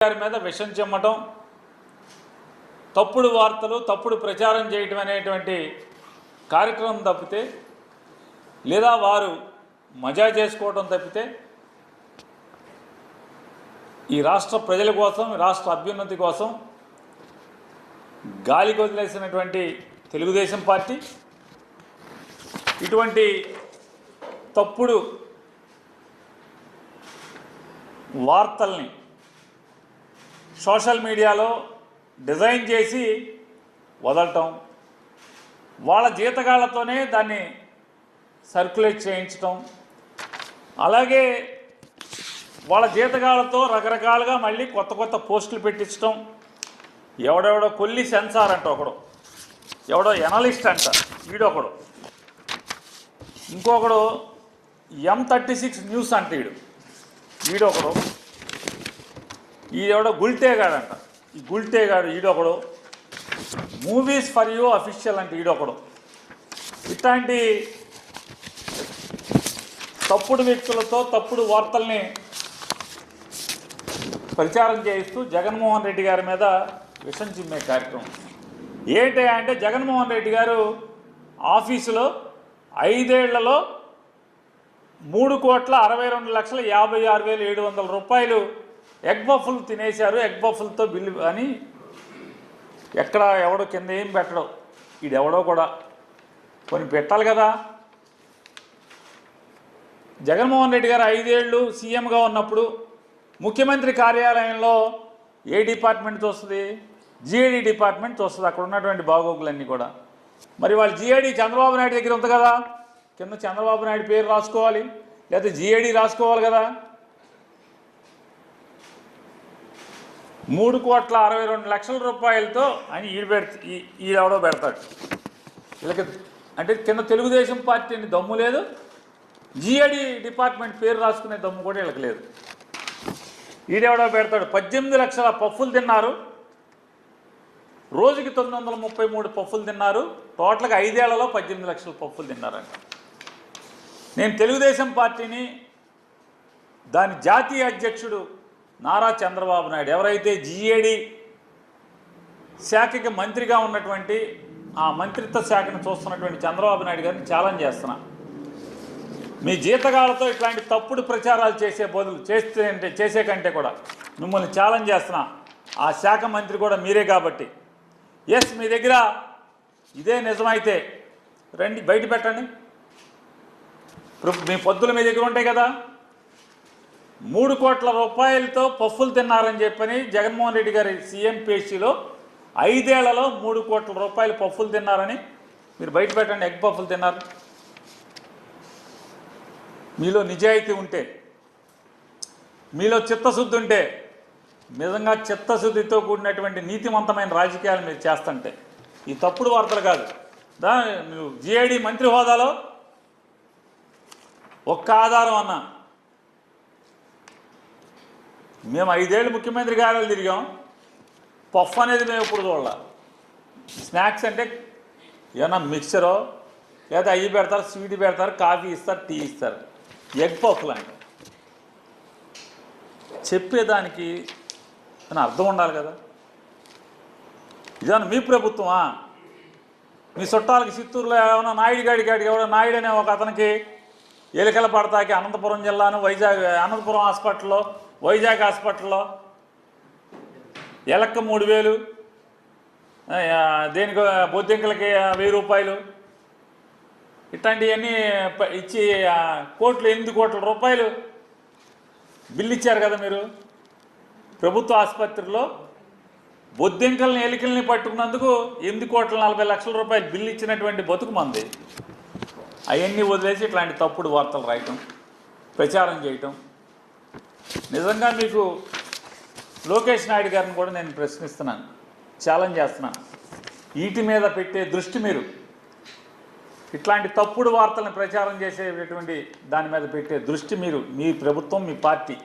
గారి మీద విషం చెమ్మటం, తప్పుడు వార్తలు, తప్పుడు ప్రచారం చేయటం అనేటువంటి కార్యక్రమం తప్పితే, లేదా వారు మజా చేసుకోవడం తప్పితే ఈ రాష్ట్ర ప్రజల కోసం, రాష్ట్ర అభ్యున్నతి కోసం గాలికి వదిలేసినటువంటి తెలుగుదేశం పార్టీ ఇటువంటి తప్పుడు వార్తల్ని సోషల్ మీడియాలో డిజైన్ చేసి వదలటం, వాళ్ళ జీతగాళ్లతోనే దాన్ని సర్క్యులేట్ చేయించటం, అలాగే వాళ్ళ జీతగాళ్లతో రకరకాలుగా మళ్ళీ కొత్త కొత్త పోస్టులు పెట్టించడం. ఎవడెవడో కొల్లి సెన్సార్ అంట ఒకడు, ఎవడో ఎనలిస్ట్ అంట వీడొకడు, ఇంకొకడు M36 న్యూస్ అంట వీడొకడు, ఈడెవడో గుల్టేగాడంట, ఈ గుల్టేగాడు ఈడొకడు, మూవీస్ ఫర్ యూ అఫీషియల్ అంటే ఈడొకడు. ఇట్లాంటి తప్పుడు వ్యక్తులతో తప్పుడు వార్తల్ని ప్రచారం చేయిస్తూ జగన్మోహన్ రెడ్డి గారి మీద విషం చిమ్మే కార్యక్రమం. ఏంటి అంటే జగన్మోహన్ రెడ్డి గారు ఆఫీసులో 5 ఏళ్లలో 3,62,56,700 రూపాయలు ఎగ్ బఫుల్ తినేశారు, ఎగ్ బఫుల్తో బిల్లు అని ఎక్కడ ఎవడో కింద ఏం పెట్టడం, ఈడెవడో కూడా కొన్ని పెట్టాలి కదా. జగన్మోహన్ రెడ్డి గారు 5 ఏళ్ళు సీఎంగా ఉన్నప్పుడు ముఖ్యమంత్రి కార్యాలయంలో ఏ డిపార్ట్మెంట్ వస్తుంది? జిఐడి డిపార్ట్మెంట్ వస్తుంది, అక్కడ ఉన్నటువంటి బాగోగులన్నీ కూడా. మరి వాళ్ళు జిఐడి చంద్రబాబు నాయుడు దగ్గర ఉంది కదా, కింద చంద్రబాబు నాయుడు పేరు రాసుకోవాలి, లేకపోతే జిఐడి రాసుకోవాలి కదా. 3,62,00,000 రూపాయలతో అని ఈడెవడో పెడతాడు. వీళ్ళకి అంటే కింద తెలుగుదేశం పార్టీని దమ్ము లేదు, జిఐడి డిపార్ట్మెంట్ పేరు రాసుకునే దమ్ము కూడా వీళ్ళకి లేదు. ఈడెవడో పెడతాడు 18 లక్షల పఫ్ఫులు తిన్నారు, రోజుకి 933 పఫ్ఫులు తిన్నారు, టోటల్గా 5 ఏళ్లలో 18 లక్షల పఫ్ఫులు తిన్నారంట. నేను తెలుగుదేశం పార్టీని దాని జాతీయ అధ్యక్షుడు నారా చంద్రబాబు నాయుడు, ఎవరైతే జిఏడి శాఖకి మంత్రిగా ఉన్నటువంటి ఆ మంత్రిత్వ శాఖను చూస్తున్నటువంటి చంద్రబాబు నాయుడు గారిని ఛాలెంజ్ చేస్తున్నా. మీ జీతగాళ్లతో ఇట్లాంటి తప్పుడు ప్రచారాలు చేసే కంటే కూడా మిమ్మల్ని ఛాలెంజ్ చేస్తున్నా. ఆ శాఖ మంత్రి కూడా మీరే కాబట్టి, ఎస్ మీ దగ్గర ఇదే నిజమైతే రండి బయట పెట్టండి. మీ పొద్దులు మీ దగ్గర ఉంటాయి కదా. 3 కోట్ల రూపాయలతో పఫ్ఫులు తిన్నారని చెప్పని జగన్మోహన్ రెడ్డి గారి సీఎం పేషీలో 5 ఏళ్లలో 3 కోట్ల రూపాయలు పఫ్ఫులు తిన్నారని మీరు బయట పెట్టండి. ఎగ్ పఫ్ఫులు తిన్నారు. మీలో నిజాయితీ ఉంటే, మీలో చిత్తశుద్ధి ఉంటే, నిజంగా చిత్తశుద్ధితో కూడినటువంటి నీతివంతమైన రాజకీయాలు మీరు చేస్తుంటే ఈ తప్పుడు వార్తలు కాదు. నువ్వు జిఐడి మంత్రి హోదాలో ఒక్క ఆధారం అన్నా, మేము 5 ఏళ్ళు ముఖ్యమంత్రి కార్యాలయాలు తిరిగాం, పఫ్ అనేది మేము ఎప్పుడు చూడాల. స్నాక్స్ అంటే ఏమన్నా మిక్చరో లేదా అయ్యి పెడతారు, స్వీట్ పెడతారు, కాఫీ ఇస్తారు, టీ ఇస్తారు. ఎగ్ పఫ్లు అంటే చెప్పేదానికి అర్థం ఉండాలి కదా. ఇదేమన్నా మీ ప్రభుత్వమా? మీ చుట్టాలకి చిత్తూరులో ఏమైనా నాయుడు గాడికి ఎవడో నాయుడు అనే ఒక అతనికి ఎలికల పడతాకి అనంతపురం జిల్లాను అనంతపురం హాస్పిటల్లో, వైజాగ్ హాస్పిటల్లో ఎలక్క 3,000, దేనికి బొద్దింకలకి 1,000 రూపాయలు, ఇట్లాంటివన్నీ ఇచ్చి కోట్లు 8 కోట్ల రూపాయలు బిల్లు ఇచ్చారు కదా మీరు. ప్రభుత్వ ఆసుపత్రిలో బొద్దింకల్ని ఎలికల్ని పట్టుకున్నందుకు 8,40,00,000 రూపాయలు బిల్లు ఇచ్చినటువంటి బతుకు మంది. అవన్నీ వదిలేసి ఇట్లాంటి తప్పుడు వార్తలు రాయటం, ప్రచారం చేయటం. నిజంగా మీకు లోకేష్ నాయుడు గారిని కూడా నేను ప్రశ్నిస్తున్నాను, ఛాలెంజ్ చేస్తున్నాను. వీటి మీద పెట్టే దృష్టి, మీరు ఇట్లాంటి తప్పుడు వార్తలను ప్రచారం చేసేటటువంటి దాని మీద పెట్టే దృష్టి మీరు, మీ ప్రభుత్వం, మీ పార్టీ